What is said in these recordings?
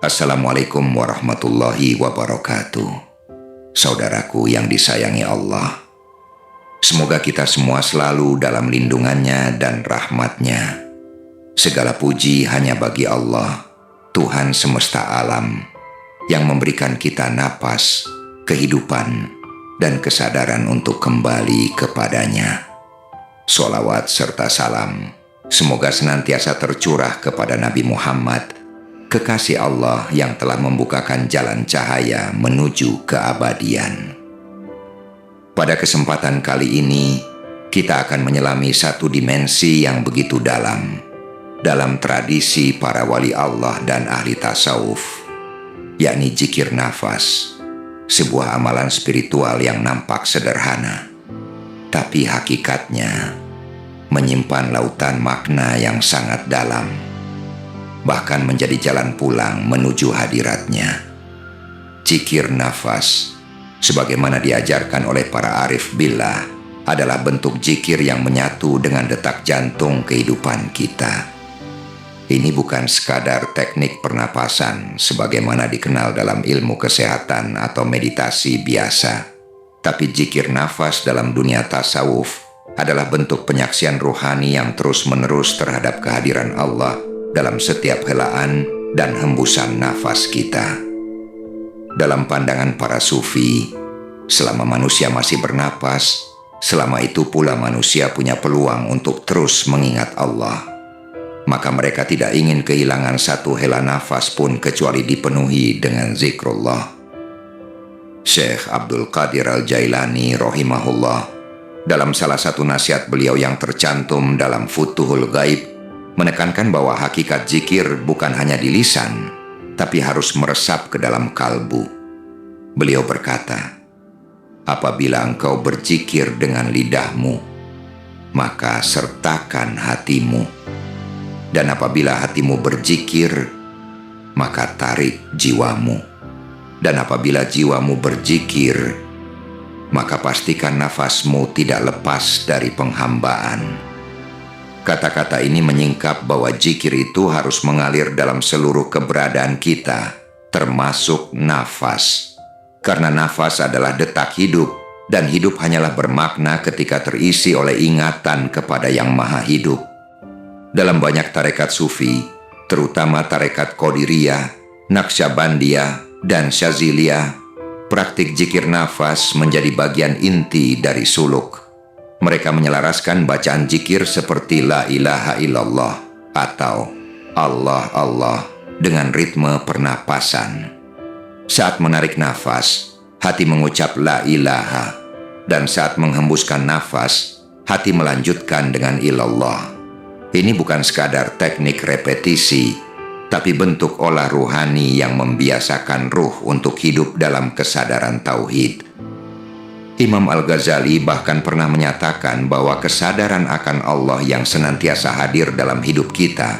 Assalamualaikum warahmatullahi wabarakatuh. Saudaraku yang disayangi Allah, semoga kita semua selalu dalam lindungannya dan rahmatnya. Segala puji hanya bagi Allah, Tuhan semesta alam, yang memberikan kita napas, kehidupan, dan kesadaran untuk kembali kepadanya. Sholawat serta salam semoga senantiasa tercurah kepada Nabi Muhammad, kekasih Allah yang telah membukakan jalan cahaya menuju keabadian. Pada kesempatan kali ini, kita akan menyelami satu dimensi yang begitu dalam tradisi para wali Allah dan ahli tasawuf, yakni zikir nafas, sebuah amalan spiritual yang nampak sederhana, tapi hakikatnya menyimpan lautan makna yang sangat dalam, bahkan menjadi jalan pulang menuju hadiratnya. Zikir nafas, sebagaimana diajarkan oleh para arif billah, adalah bentuk zikir yang menyatu dengan detak jantung kehidupan kita. Ini bukan sekadar teknik pernapasan sebagaimana dikenal dalam ilmu kesehatan atau meditasi biasa, tapi zikir nafas dalam dunia tasawuf adalah bentuk penyaksian ruhani yang terus-menerus terhadap kehadiran Allah dalam setiap helaan dan hembusan nafas kita. Dalam pandangan para sufi, selama manusia masih bernapas, selama itu pula manusia punya peluang untuk terus mengingat Allah. Maka mereka tidak ingin kehilangan satu hela nafas pun kecuali dipenuhi dengan zikrullah. Syekh Abdul Qadir Al-Jailani rahimahullah, dalam salah satu nasihat beliau yang tercantum dalam Futuhul Ghaib, menekankan bahwa hakikat zikir bukan hanya di lisan, tapi harus meresap ke dalam kalbu. Beliau berkata, apabila engkau berzikir dengan lidahmu, maka sertakan hatimu. Dan apabila hatimu berzikir, maka tarik jiwamu. Dan apabila jiwamu berzikir, maka pastikan nafasmu tidak lepas dari penghambaan. Kata-kata ini menyingkap bahwa zikir itu harus mengalir dalam seluruh keberadaan kita, termasuk nafas. Karena nafas adalah detak hidup, dan hidup hanyalah bermakna ketika terisi oleh ingatan kepada Yang Maha Hidup. Dalam banyak tarekat sufi, terutama tarekat Qadiriyah, Naqsyabandiyah, dan Syaziliyah, praktik zikir nafas menjadi bagian inti dari suluk. Mereka menyelaraskan bacaan zikir seperti La ilaha illallah atau Allah Allah dengan ritme pernapasan. Saat menarik nafas, hati mengucap La ilaha, dan saat menghembuskan nafas, hati melanjutkan dengan ilallah. Ini bukan sekadar teknik repetisi, tapi bentuk olah ruhani yang membiasakan ruh untuk hidup dalam kesadaran tauhid. Imam Al-Ghazali bahkan pernah menyatakan bahwa kesadaran akan Allah yang senantiasa hadir dalam hidup kita,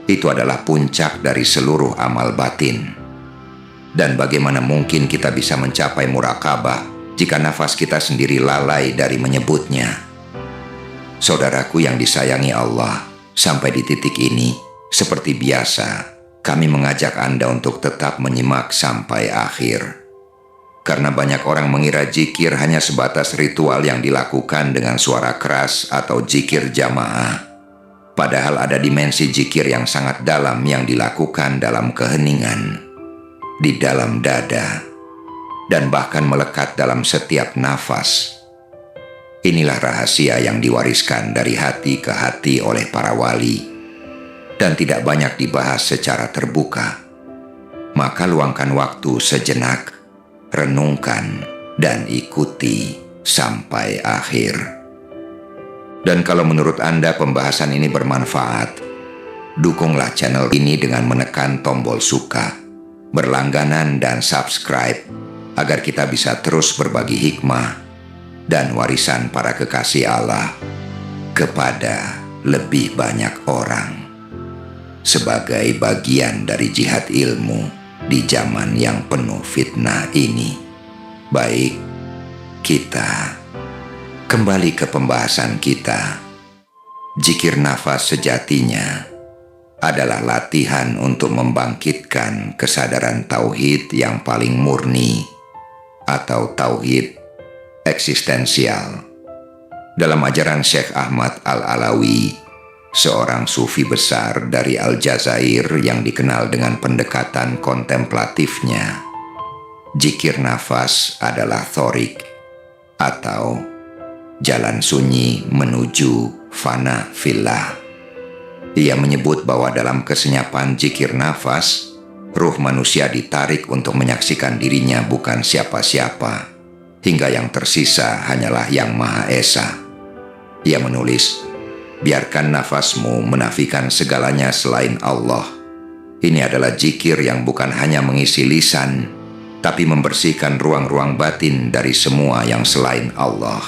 itu adalah puncak dari seluruh amal batin. Dan bagaimana mungkin kita bisa mencapai muraqabah jika nafas kita sendiri lalai dari menyebutnya? Saudaraku yang disayangi Allah, sampai di titik ini, seperti biasa, kami mengajak Anda untuk tetap menyimak sampai akhir. Karena banyak orang mengira zikir hanya sebatas ritual yang dilakukan dengan suara keras atau zikir jamaah. Padahal ada dimensi zikir yang sangat dalam yang dilakukan dalam keheningan, di dalam dada, dan bahkan melekat dalam setiap nafas. Inilah rahasia yang diwariskan dari hati ke hati oleh para wali, dan tidak banyak dibahas secara terbuka. Maka luangkan waktu sejenak, renungkan, dan ikuti sampai akhir. Dan kalau menurut Anda pembahasan ini bermanfaat, dukunglah channel ini dengan menekan tombol suka, berlangganan, dan subscribe, agar kita bisa terus berbagi hikmah dan warisan para kekasih Allah kepada lebih banyak orang, sebagai bagian dari jihad ilmu di zaman yang penuh fitnah ini. Baik, kita kembali ke pembahasan kita. Zikir nafas sejatinya adalah latihan untuk membangkitkan kesadaran tauhid yang paling murni atau tauhid eksistensial. Dalam ajaran Syekh Ahmad Al-Alawi, seorang sufi besar dari Aljazair yang dikenal dengan pendekatan kontemplatifnya, zikir nafas adalah thorik atau jalan sunyi menuju fana fillah. Ia menyebut bahwa dalam kesenyapan zikir nafas, ruh manusia ditarik untuk menyaksikan dirinya bukan siapa-siapa, hingga yang tersisa hanyalah Yang Maha Esa. Ia menulis, biarkan nafasmu menafikan segalanya selain Allah. Ini adalah zikir yang bukan hanya mengisi lisan, tapi membersihkan ruang-ruang batin dari semua yang selain Allah.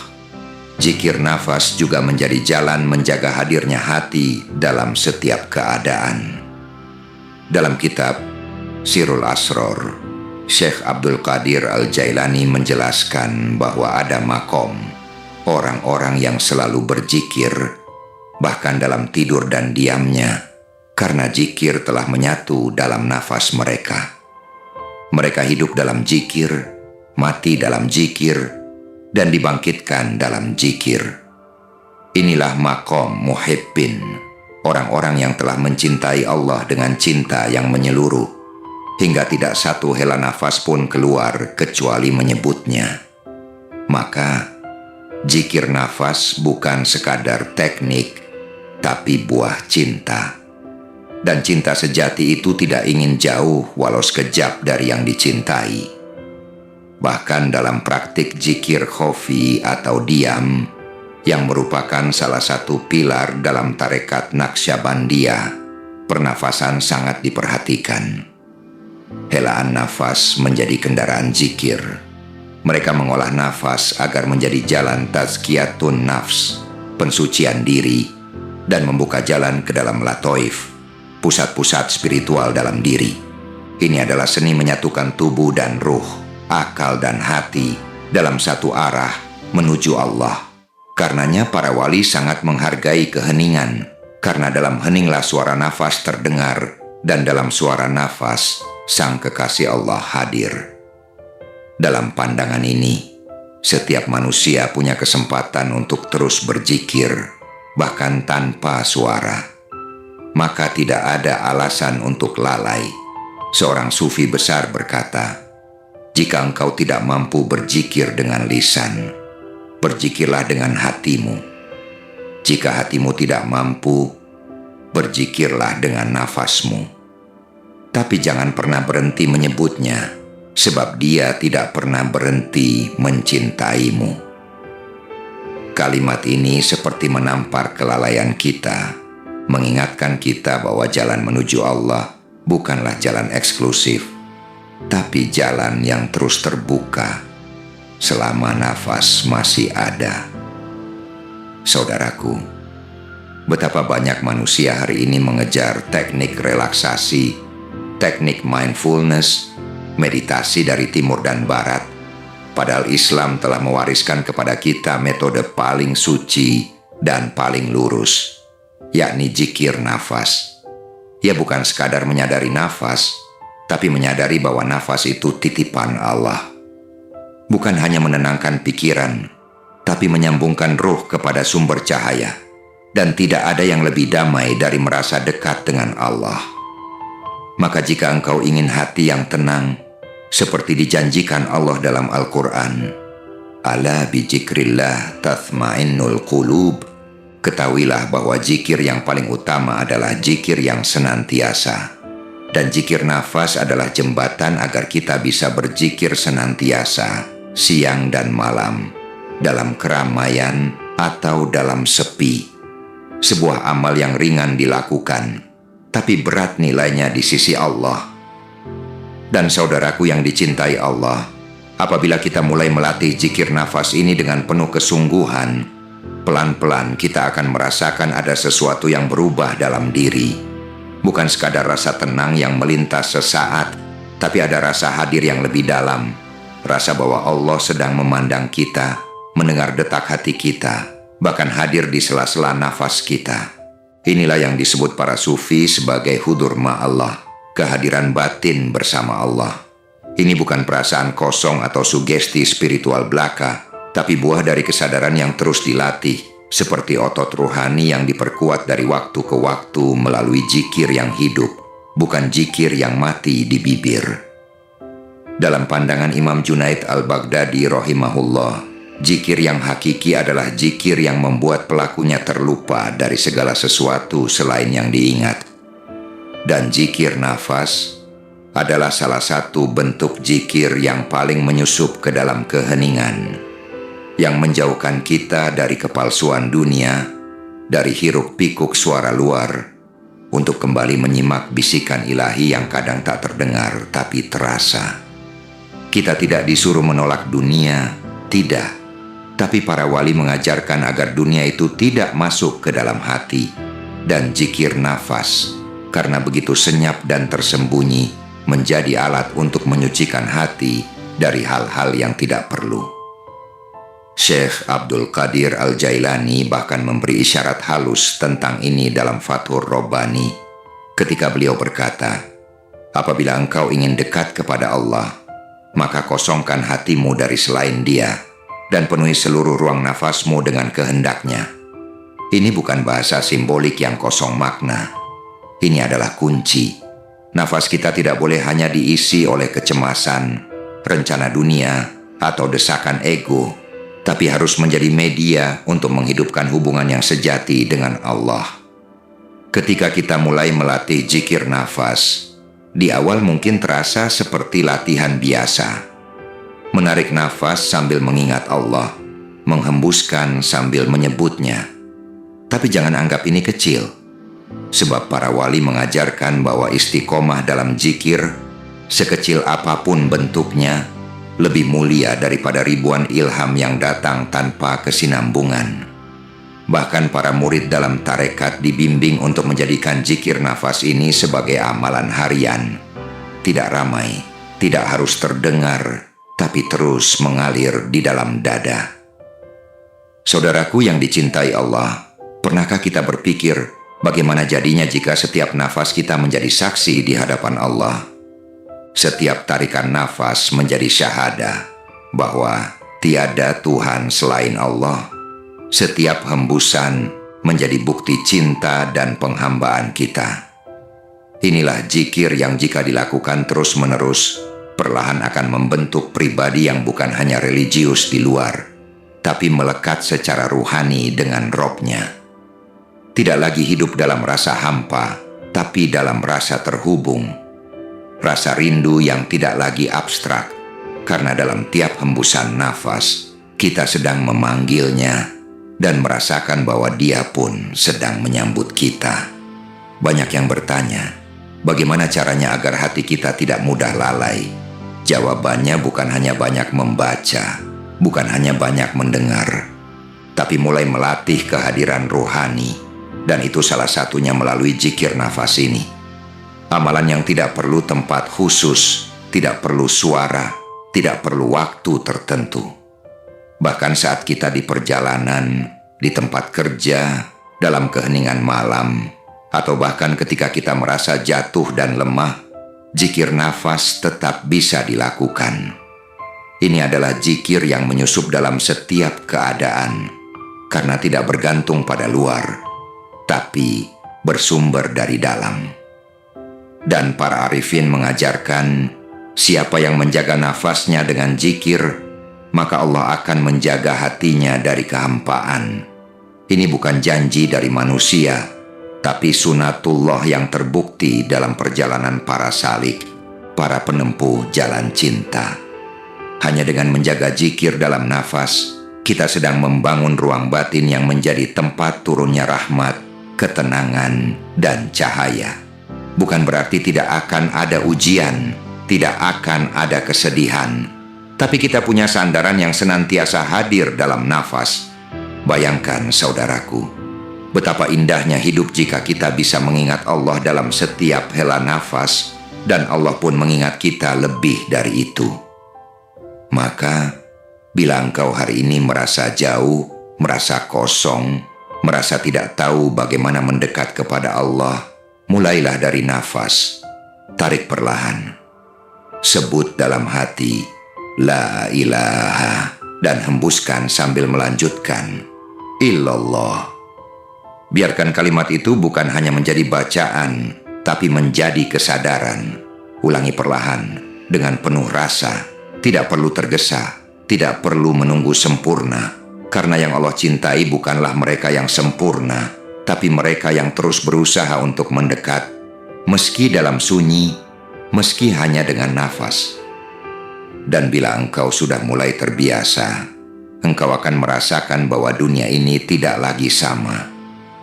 Zikir nafas juga menjadi jalan menjaga hadirnya hati dalam setiap keadaan. Dalam kitab Sirul Asror, Syekh Abdul Qadir Al-Jailani menjelaskan bahwa ada makom orang-orang yang selalu berzikir, bahkan dalam tidur dan diamnya, karena zikir telah menyatu dalam nafas mereka. Mereka hidup dalam zikir, mati dalam zikir, dan dibangkitkan dalam zikir. Inilah makom muhibbin, orang-orang yang telah mencintai Allah dengan cinta yang menyeluruh, hingga tidak satu hela nafas pun keluar kecuali menyebutnya. Maka, zikir nafas bukan sekadar teknik, tapi buah cinta. Dan cinta sejati itu tidak ingin jauh walau sekejap dari yang dicintai. Bahkan dalam praktik zikir khofi atau diam, yang merupakan salah satu pilar dalam tarekat Naqsyabandiyah, pernafasan sangat diperhatikan. Helaan nafas menjadi kendaraan zikir. Mereka mengolah nafas agar menjadi jalan tazkiyatun nafs, pensucian diri, dan membuka jalan ke dalam latoif, pusat-pusat spiritual dalam diri. Ini adalah seni menyatukan tubuh dan ruh, akal dan hati dalam satu arah menuju Allah. Karenanya para wali sangat menghargai keheningan, karena dalam heninglah suara nafas terdengar, dan dalam suara nafas Sang Kekasih Allah hadir. Dalam pandangan ini, setiap manusia punya kesempatan untuk terus berzikir, bahkan tanpa suara. Maka tidak ada alasan untuk lalai. Seorang sufi besar berkata, jika engkau tidak mampu berzikir dengan lisan, berzikirlah dengan hatimu. Jika hatimu tidak mampu, berzikirlah dengan nafasmu. Tapi jangan pernah berhenti menyebutnya, sebab dia tidak pernah berhenti mencintaimu. Kalimat ini seperti menampar kelalaian kita, mengingatkan kita bahwa jalan menuju Allah bukanlah jalan eksklusif, tapi jalan yang terus terbuka selama nafas masih ada. Saudaraku, betapa banyak manusia hari ini mengejar teknik relaksasi, teknik mindfulness, meditasi dari timur dan barat, padahal Islam telah mewariskan kepada kita metode paling suci dan paling lurus, yakni zikir nafas. Ia bukan sekadar menyadari nafas, tapi menyadari bahwa nafas itu titipan Allah. Bukan hanya menenangkan pikiran, tapi menyambungkan ruh kepada sumber cahaya. Dan tidak ada yang lebih damai dari merasa dekat dengan Allah. Maka jika engkau ingin hati yang tenang, seperti dijanjikan Allah dalam Al-Quran, Ala bizikrillah tathmainnul qulub, ketahuilah bahwa zikir yang paling utama adalah zikir yang senantiasa. Dan zikir nafas adalah jembatan agar kita bisa berzikir senantiasa, siang dan malam, dalam keramaian atau dalam sepi. Sebuah amal yang ringan dilakukan, tapi berat nilainya di sisi Allah. Dan saudaraku yang dicintai Allah, apabila kita mulai melatih zikir nafas ini dengan penuh kesungguhan, pelan-pelan kita akan merasakan ada sesuatu yang berubah dalam diri. Bukan sekadar rasa tenang yang melintas sesaat, tapi ada rasa hadir yang lebih dalam. Rasa bahwa Allah sedang memandang kita, mendengar detak hati kita, bahkan hadir di sela-sela nafas kita. Inilah yang disebut para sufi sebagai hudur ma'allah, kehadiran batin bersama Allah. Ini bukan perasaan kosong atau sugesti spiritual belaka, tapi buah dari kesadaran yang terus dilatih, seperti otot ruhani yang diperkuat dari waktu ke waktu melalui zikir yang hidup, bukan zikir yang mati di bibir. Dalam pandangan Imam Junaid al-Baghdadi rahimahullah, zikir yang hakiki adalah zikir yang membuat pelakunya terlupa dari segala sesuatu selain yang diingat. Dan zikir nafas adalah salah satu bentuk zikir yang paling menyusup ke dalam keheningan, yang menjauhkan kita dari kepalsuan dunia, dari hiruk-pikuk suara luar, untuk kembali menyimak bisikan ilahi yang kadang tak terdengar tapi terasa. Kita tidak disuruh menolak dunia, tidak. Tapi para wali mengajarkan agar dunia itu tidak masuk ke dalam hati. Dan zikir nafas, karena begitu senyap dan tersembunyi, menjadi alat untuk menyucikan hati dari hal-hal yang tidak perlu. Syekh Abdul Qadir Al-Jailani bahkan memberi isyarat halus tentang ini dalam Fathur Rabbani, ketika beliau berkata, apabila engkau ingin dekat kepada Allah, maka kosongkan hatimu dari selain Dia dan penuhi seluruh ruang nafasmu dengan kehendaknya. Ini bukan bahasa simbolik yang kosong makna. Ini adalah kunci. Nafas kita tidak boleh hanya diisi oleh kecemasan, rencana dunia, atau desakan ego, tapi harus menjadi media untuk menghidupkan hubungan yang sejati dengan Allah. Ketika kita mulai melatih zikir nafas, di awal mungkin terasa seperti latihan biasa. Menarik nafas sambil mengingat Allah, menghembuskan sambil menyebutnya. Tapi jangan anggap ini kecil, sebab para wali mengajarkan bahwa istiqomah dalam zikir, sekecil apapun bentuknya, lebih mulia daripada ribuan ilham yang datang tanpa kesinambungan. Bahkan para murid dalam tarekat dibimbing untuk menjadikan zikir nafas ini sebagai amalan harian. Tidak ramai, tidak harus terdengar, tapi terus mengalir di dalam dada. Saudaraku yang dicintai Allah, pernahkah kita berpikir bagaimana jadinya jika setiap nafas kita menjadi saksi di hadapan Allah? Setiap tarikan nafas menjadi syahadah bahwa tiada Tuhan selain Allah. Setiap hembusan menjadi bukti cinta dan penghambaan kita. Inilah zikir yang jika dilakukan terus-menerus, perlahan akan membentuk pribadi yang bukan hanya religius di luar, tapi melekat secara ruhani dengan Robnya. Tidak lagi hidup dalam rasa hampa, tapi dalam rasa terhubung. Rasa rindu yang tidak lagi abstrak, karena dalam tiap hembusan nafas, kita sedang memanggilnya, dan merasakan bahwa Dia pun sedang menyambut kita. Banyak yang bertanya, bagaimana caranya agar hati kita tidak mudah lalai? Jawabannya bukan hanya banyak membaca, bukan hanya banyak mendengar, tapi mulai melatih kehadiran rohani, dan itu salah satunya melalui zikir nafas ini. Amalan yang tidak perlu tempat khusus, tidak perlu suara, tidak perlu waktu tertentu. Bahkan saat kita di perjalanan, di tempat kerja, dalam keheningan malam, atau bahkan ketika kita merasa jatuh dan lemah, zikir nafas tetap bisa dilakukan. Ini adalah zikir yang menyusup dalam setiap keadaan, karena tidak bergantung pada luar, tapi bersumber dari dalam. Dan para arifin mengajarkan, siapa yang menjaga nafasnya dengan zikir, maka Allah akan menjaga hatinya dari kehampaan. Ini bukan janji dari manusia, tapi sunatullah yang terbukti dalam perjalanan para salik, para penempuh jalan cinta. Hanya dengan menjaga zikir dalam nafas, kita sedang membangun ruang batin yang menjadi tempat turunnya rahmat, ketenangan, dan cahaya. Bukan berarti tidak akan ada ujian, tidak akan ada kesedihan, tapi kita punya sandaran yang senantiasa hadir dalam nafas. Bayangkan saudaraku, betapa indahnya hidup jika kita bisa mengingat Allah dalam setiap hela nafas, dan Allah pun mengingat kita lebih dari itu. Maka, bila engkau hari ini merasa jauh, merasa kosong, merasa tidak tahu bagaimana mendekat kepada Allah, mulailah dari nafas. Tarik perlahan. Sebut dalam hati, La ilaha, dan hembuskan sambil melanjutkan, Illallah. Biarkan kalimat itu bukan hanya menjadi bacaan, tapi menjadi kesadaran. Ulangi perlahan, dengan penuh rasa. Tidak perlu tergesa, tidak perlu menunggu sempurna. Karena yang Allah cintai bukanlah mereka yang sempurna, tapi mereka yang terus berusaha untuk mendekat, meski dalam sunyi, meski hanya dengan nafas. Dan bila engkau sudah mulai terbiasa, engkau akan merasakan bahwa dunia ini tidak lagi sama.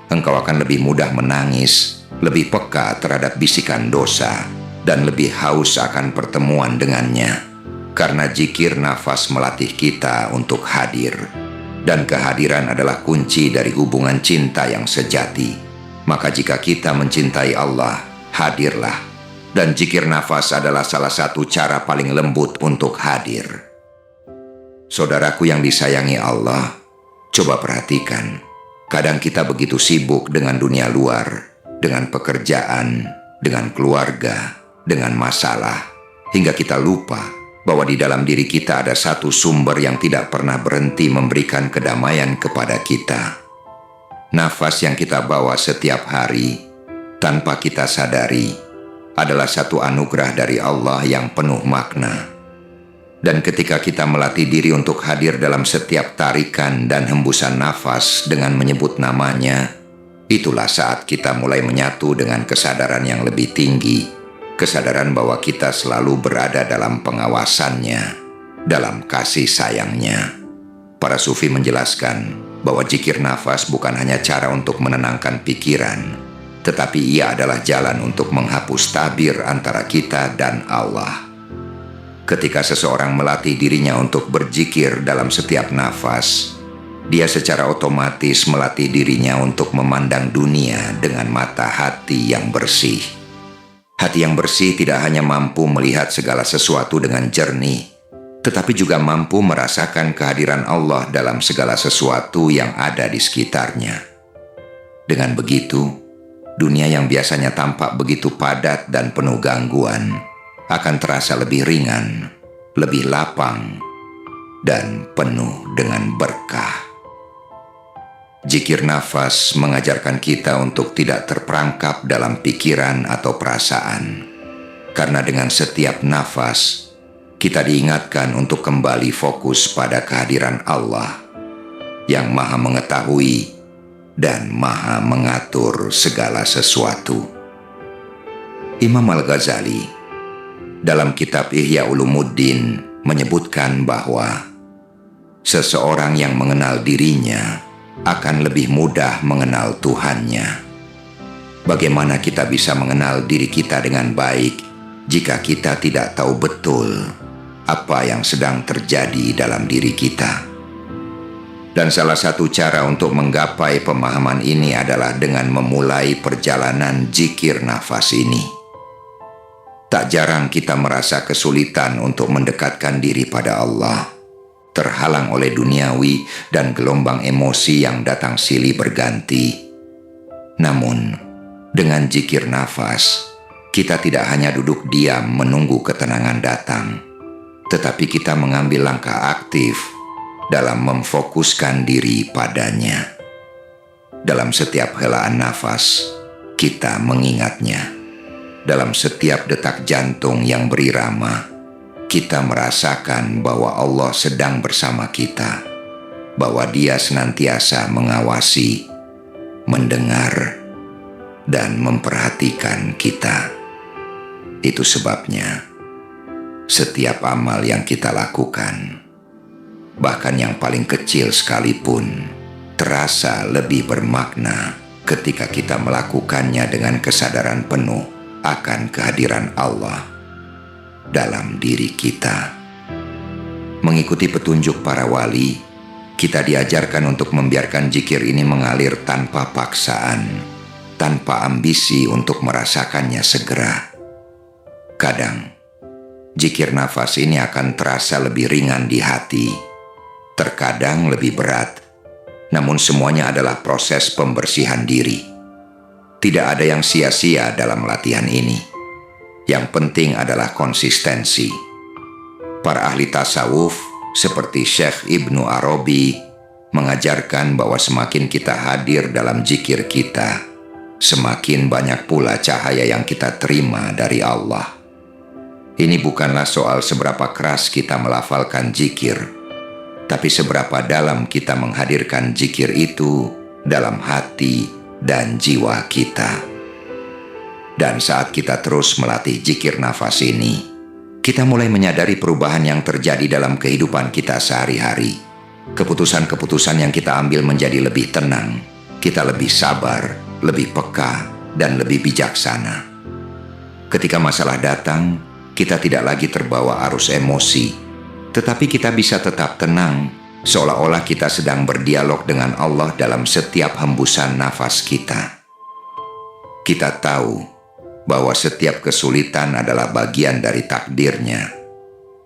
Engkau akan lebih mudah menangis, lebih peka terhadap bisikan dosa, dan lebih haus akan pertemuan dengannya. Karena zikir nafas melatih kita untuk hadir. Dan kehadiran adalah kunci dari hubungan cinta yang sejati. Maka jika kita mencintai Allah, hadirlah. Dan zikir nafas adalah salah satu cara paling lembut untuk hadir. Saudaraku yang disayangi Allah, coba perhatikan. Kadang kita begitu sibuk dengan dunia luar, dengan pekerjaan, dengan keluarga, dengan masalah, hingga kita lupa bahwa di dalam diri kita ada satu sumber yang tidak pernah berhenti memberikan kedamaian kepada kita. Nafas yang kita bawa setiap hari, tanpa kita sadari, adalah satu anugerah dari Allah yang penuh makna. Dan ketika kita melatih diri untuk hadir dalam setiap tarikan dan hembusan nafas dengan menyebut namanya, itulah saat kita mulai menyatu dengan kesadaran yang lebih tinggi, kesadaran bahwa kita selalu berada dalam pengawasannya, dalam kasih sayangnya. Para sufi menjelaskan bahwa zikir nafas bukan hanya cara untuk menenangkan pikiran, tetapi ia adalah jalan untuk menghapus tabir antara kita dan Allah. Ketika seseorang melatih dirinya untuk berzikir dalam setiap nafas, dia secara otomatis melatih dirinya untuk memandang dunia dengan mata hati yang bersih. Hati yang bersih tidak hanya mampu melihat segala sesuatu dengan jernih, tetapi juga mampu merasakan kehadiran Allah dalam segala sesuatu yang ada di sekitarnya. Dengan begitu, dunia yang biasanya tampak begitu padat dan penuh gangguan akan terasa lebih ringan, lebih lapang, dan penuh dengan berkah. Zikir nafas mengajarkan kita untuk tidak terperangkap dalam pikiran atau perasaan. Karena dengan setiap nafas, kita diingatkan untuk kembali fokus pada kehadiran Allah yang Maha Mengetahui dan Maha Mengatur segala sesuatu. Imam Al-Ghazali dalam kitab Ihya Ulumuddin menyebutkan bahwa seseorang yang mengenal dirinya akan lebih mudah mengenal Tuhannya. Bagaimana kita bisa mengenal diri kita dengan baik jika kita tidak tahu betul apa yang sedang terjadi dalam diri kita? Dan salah satu cara untuk menggapai pemahaman ini adalah dengan memulai perjalanan zikir nafas ini. Tak jarang kita merasa kesulitan untuk mendekatkan diri pada Allah, terhalang oleh duniawi dan gelombang emosi yang datang silih berganti. Namun, dengan zikir nafas, kita tidak hanya duduk diam menunggu ketenangan datang, tetapi kita mengambil langkah aktif dalam memfokuskan diri padanya. Dalam setiap helaan nafas, kita mengingatnya. Dalam setiap detak jantung yang berirama, kita merasakan bahwa Allah sedang bersama kita, bahwa Dia senantiasa mengawasi, mendengar, dan memperhatikan kita. Itu sebabnya setiap amal yang kita lakukan, bahkan yang paling kecil sekalipun, terasa lebih bermakna ketika kita melakukannya dengan kesadaran penuh akan kehadiran Allah dalam diri kita. Mengikuti petunjuk para wali, kita diajarkan untuk membiarkan zikir ini mengalir tanpa paksaan, tanpa ambisi untuk merasakannya segera. Kadang, zikir nafas ini akan terasa lebih ringan di hati, terkadang lebih berat. namun semuanya adalah proses pembersihan diri. Tidak ada yang sia-sia dalam latihan ini. Yang penting adalah konsistensi. Para ahli tasawuf seperti Syekh Ibnu Arabi mengajarkan bahwa semakin kita hadir dalam zikir kita, semakin banyak pula cahaya yang kita terima dari Allah. Ini bukanlah soal seberapa keras kita melafalkan zikir, tapi seberapa dalam kita menghadirkan zikir itu dalam hati dan jiwa kita. Dan saat kita terus melatih zikir nafas ini, kita mulai menyadari perubahan yang terjadi dalam kehidupan kita sehari-hari. Keputusan-keputusan yang kita ambil menjadi lebih tenang, kita lebih sabar, lebih peka, dan lebih bijaksana. Ketika masalah datang, kita tidak lagi terbawa arus emosi, tetapi kita bisa tetap tenang, seolah-olah kita sedang berdialog dengan Allah dalam setiap hembusan nafas kita. Kita tahu bahwa setiap kesulitan adalah bagian dari takdirnya,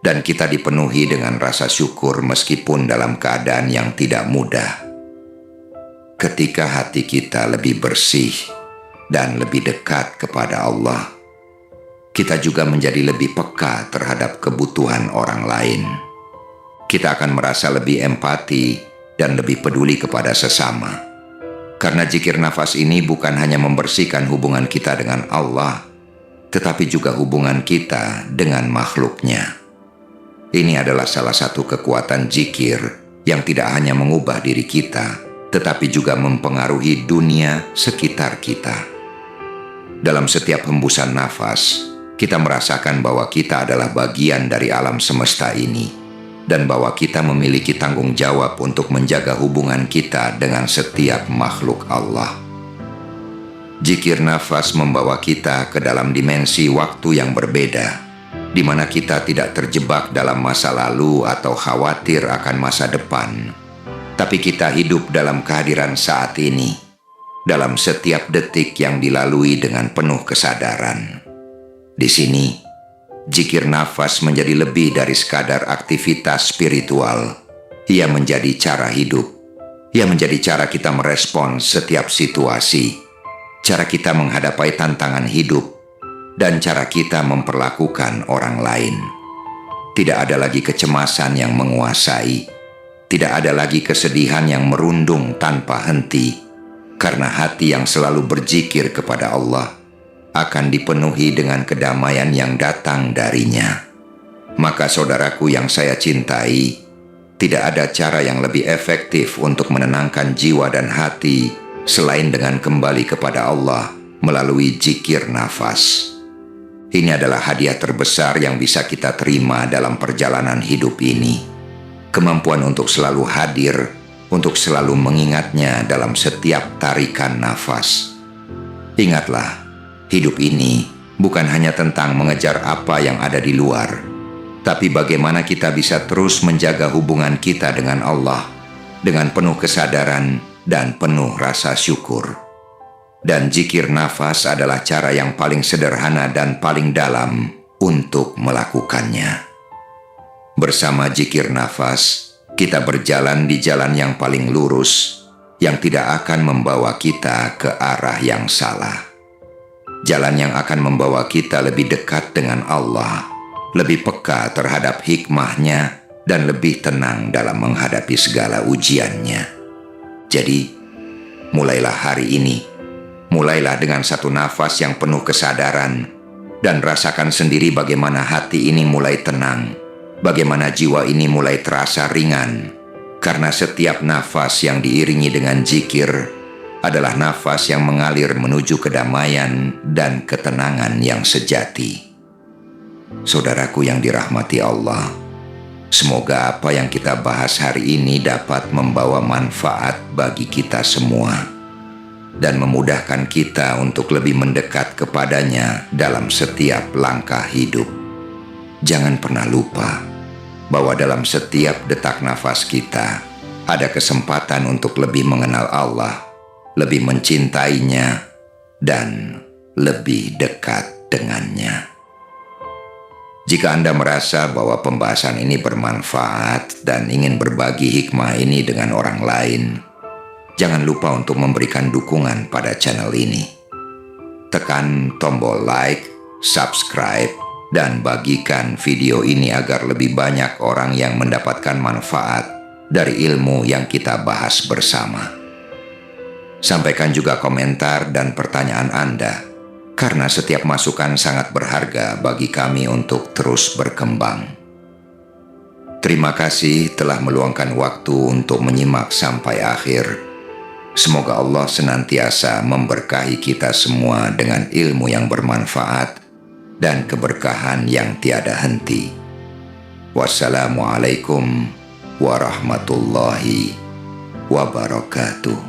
dan kita dipenuhi dengan rasa syukur meskipun dalam keadaan yang tidak mudah. Ketika hati kita lebih bersih dan lebih dekat kepada Allah, kita juga menjadi lebih peka terhadap kebutuhan orang lain. Kita akan merasa lebih empati dan lebih peduli kepada sesama. Karena zikir nafas ini bukan hanya membersihkan hubungan kita dengan Allah, tetapi juga hubungan kita dengan makhluknya. Ini adalah salah satu kekuatan zikir yang tidak hanya mengubah diri kita, tetapi juga mempengaruhi dunia sekitar kita. Dalam setiap hembusan nafas, kita merasakan bahwa kita adalah bagian dari alam semesta ini, dan bahwa kita memiliki tanggung jawab untuk menjaga hubungan kita dengan setiap makhluk Allah. Zikir nafas membawa kita ke dalam dimensi waktu yang berbeda, di mana kita tidak terjebak dalam masa lalu atau khawatir akan masa depan, tapi kita hidup dalam kehadiran saat ini, dalam setiap detik yang dilalui dengan penuh kesadaran. Di sini, zikir nafas menjadi lebih dari sekadar aktivitas spiritual. Ia menjadi cara hidup. Ia menjadi cara kita merespons setiap situasi, cara kita menghadapi tantangan hidup, dan cara kita memperlakukan orang lain. Tidak ada lagi kecemasan yang menguasai. Tidak ada lagi kesedihan yang merundung tanpa henti, karena hati yang selalu berzikir kepada Allah akan dipenuhi dengan kedamaian yang datang darinya. Maka saudaraku yang saya cintai, tidak ada cara yang lebih efektif untuk menenangkan jiwa dan hati selain dengan kembali kepada Allah melalui zikir nafas. Ini adalah hadiah terbesar yang bisa kita terima dalam perjalanan hidup ini. Kemampuan untuk selalu hadir, untuk selalu mengingatnya dalam setiap tarikan nafas. Ingatlah, hidup ini bukan hanya tentang mengejar apa yang ada di luar, tapi bagaimana kita bisa terus menjaga hubungan kita dengan Allah dengan penuh kesadaran dan penuh rasa syukur. Dan zikir nafas adalah cara yang paling sederhana dan paling dalam untuk melakukannya. Bersama zikir nafas, kita berjalan di jalan yang paling lurus, yang tidak akan membawa kita ke arah yang salah. Jalan yang akan membawa kita lebih dekat dengan Allah, lebih peka terhadap hikmahnya, dan lebih tenang dalam menghadapi segala ujiannya. Jadi, mulailah hari ini. Mulailah dengan satu nafas yang penuh kesadaran, dan rasakan sendiri bagaimana hati ini mulai tenang, bagaimana jiwa ini mulai terasa ringan, karena setiap nafas yang diiringi dengan zikir adalah nafas yang mengalir menuju kedamaian dan ketenangan yang sejati. Saudaraku yang dirahmati Allah, semoga apa yang kita bahas hari ini dapat membawa manfaat bagi kita semua dan memudahkan kita untuk lebih mendekat kepadanya dalam setiap langkah hidup. Jangan pernah lupa bahwa dalam setiap detak nafas kita ada kesempatan untuk lebih mengenal Allah, lebih mencintainya, dan lebih dekat dengannya. Jika Anda merasa bahwa pembahasan ini bermanfaat dan ingin berbagi hikmah ini dengan orang lain, jangan lupa untuk memberikan dukungan pada channel ini. Tekan tombol like, subscribe, dan bagikan video ini agar lebih banyak orang yang mendapatkan manfaat dari ilmu yang kita bahas bersama. Sampaikan juga komentar dan pertanyaan Anda, karena setiap masukan sangat berharga bagi kami untuk terus berkembang. Terima kasih telah meluangkan waktu untuk menyimak sampai akhir. Semoga Allah senantiasa memberkahi kita semua dengan ilmu yang bermanfaat dan keberkahan yang tiada henti. Wassalamualaikum warahmatullahi wabarakatuh.